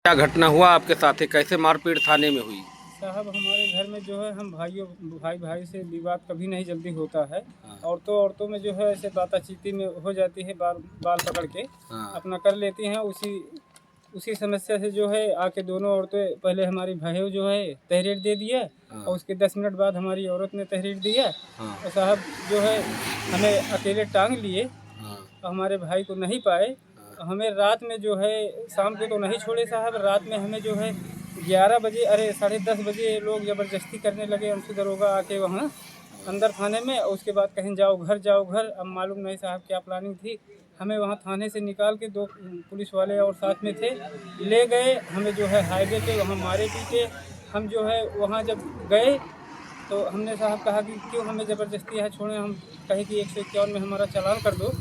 क्या घटना हुआ आपके साथ है, कैसे मारपीट थाने में हुई? साहब हमारे घर में जो है हम भाई से विवाद कभी नहीं जल्दी होता है। हाँ। औरतों में जो है ऐसे बातचीती में हो जाती है, बाल पकड़ के हाँ। अपना कर लेती हैं। उसी समस्या से जो है आके दोनों औरतें, पहले हमारी भाई जो है तहरीर दे दिया। हाँ। और उसके 10 मिनट बाद हमारी औरत ने तहरीर दिया। हाँ। और साहब जो है हमें अकेले टांग लिए। हाँ। हमारे भाई को नहीं पाए। हमें रात में जो है, शाम को तो नहीं छोड़े साहब, रात में हमें जो है 11 बजे, अरे 10:30 बजे लोग ज़बरदस्ती करने लगे। अंशु दरोगा आके वहाँ अंदर थाने में, और उसके बाद कहीं जाओ घर। अब मालूम नहीं साहब क्या प्लानिंग थी। हमें वहाँ थाने से निकाल के 2 पुलिस वाले और साथ में थे, ले गए हमें जो है हाईवे पे, वहाँ मारे पीटे। हम जो है वहाँ जब गए तो हमने साहब कहा कि क्यों हमें ज़बरदस्ती यहाँ छोड़ें। हम कहे कि 151 में हमारा चालान कर दो,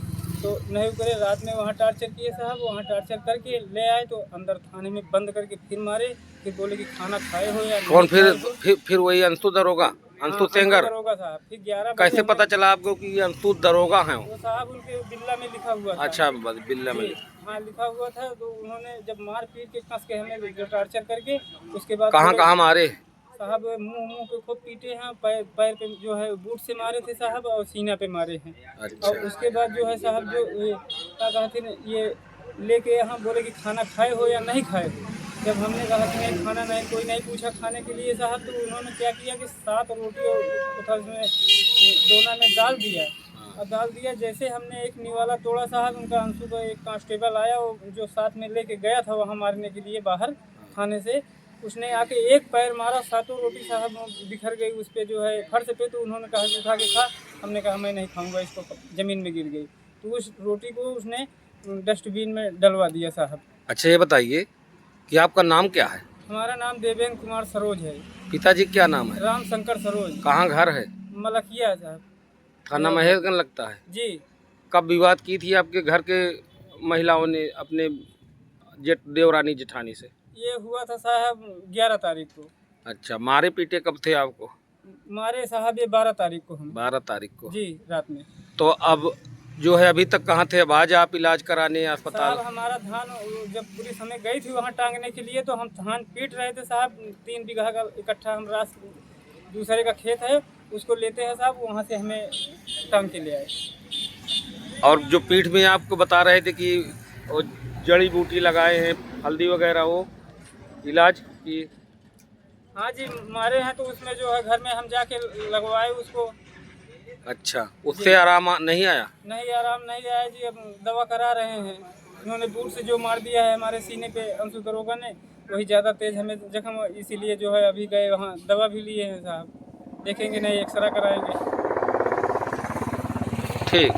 तो नहीं करे। रात में वहाँ टार्चर किए साहब, वहाँ टार्चर करके ले आए तो अंदर थाने में बंद करके फिर मारे। फिर बोले कि खाना खाए हो या कौन? नहीं खाए हो। फिर वही अंशु दरोगा, अंशु सेंगर? दरोगा साहब। फिर 11 बजे कैसे पता चला आपको कि ये अंशु दरोगा हैं? वो साहब उनके बिल्ला में लिखा हुआ था। अच्छा, बिल्ला में जी हाँ, लिखा हुआ था। तो उन्होंने जब मार पीट के कस के हमें जो टार्चर करके, उसके बाद कहाँ मारे? साहब मुंह पे खूब पीटे हैं। पैर पे जो है बूट से मारे थे साहब, और सीना पे मारे हैं। अच्छा। और उसके बाद जो है साहब जो क्या कहते हैं, ये लेके यहाँ बोले कि खाना खाए हो या नहीं खाए हो। जब हमने कहा कि नहीं खाना नहीं, कोई नहीं पूछा खाने के लिए साहब, तो उन्होंने क्या किया कि 7 रोटी और उसमें दोना में डाल दिया। और डाल दिया, जैसे हमने एक निवाला तोड़ा साहब, उनका अंशु का एक कांस्टेबल आया, वो जो साथ में लेके गया था वहाँ मारने के लिए बाहर थाने से, उसने आके एक पैर मारा, 7 रोटी साहब बिखर गई उस पर जो है फर्श पे। तो उन्होंने कहा कि उठा के खा। हमने कहा मैं नहीं खाऊंगा, इसको ज़मीन में गिर गई। तो उस रोटी को उसने डस्टबिन में डलवा दिया साहब। अच्छा, ये बताइए कि आपका नाम क्या है? हमारा नाम देवेंद्र कुमार सरोज है। पिताजी क्या नाम है? राम शंकर सरोज। कहाँ घर है? मलकिया साहब, थाना महेशगंज लगता है। जी। कब विवाद की थी आपके घर के महिलाओं ने अपने देवरानी जेठानी से? ये हुआ था साहब 11 तारीख को। अच्छा, मारे पीटे कब थे आपको? मारे साहब ये 12 तारीख को हम। 12 तारीख को? जी, रात में। तो अब जो है अभी तक कहाँ थे? अब आज आप इलाज कराने अस्पताल? साहब हमारा धान, जब पुलिस हमें गई थी वहाँ टांगने के लिए, तो हम धान पीट रहे थे साहब। 3 बीघा का इकट्ठा हम दूसरे का खेत है, उसको लेते हैं साहब, वहाँ से हमें टांग के ले आए। और जो पीठ में आपको बता रहे थे कि वो जड़ी बूटी लगाए हैं, हल्दी वगैरह, वो इलाज की? हाँ जी, मारे हैं तो उसमें जो है घर में हम जाके लगवाए उसको। अच्छा, उससे आराम नहीं आया? नहीं, आराम नहीं आया जी। अब दवा करा रहे हैं। उन्होंने बूट से जो मार दिया है हमारे सीने पे अंशु दरोगा ने, वही ज़्यादा तेज हमें जख्म, इसीलिए जो है अभी गए वहाँ, दवा भी लिए हैं साहब। देखेंगे नहीं, एक्सरा कराएंगे। ठीक।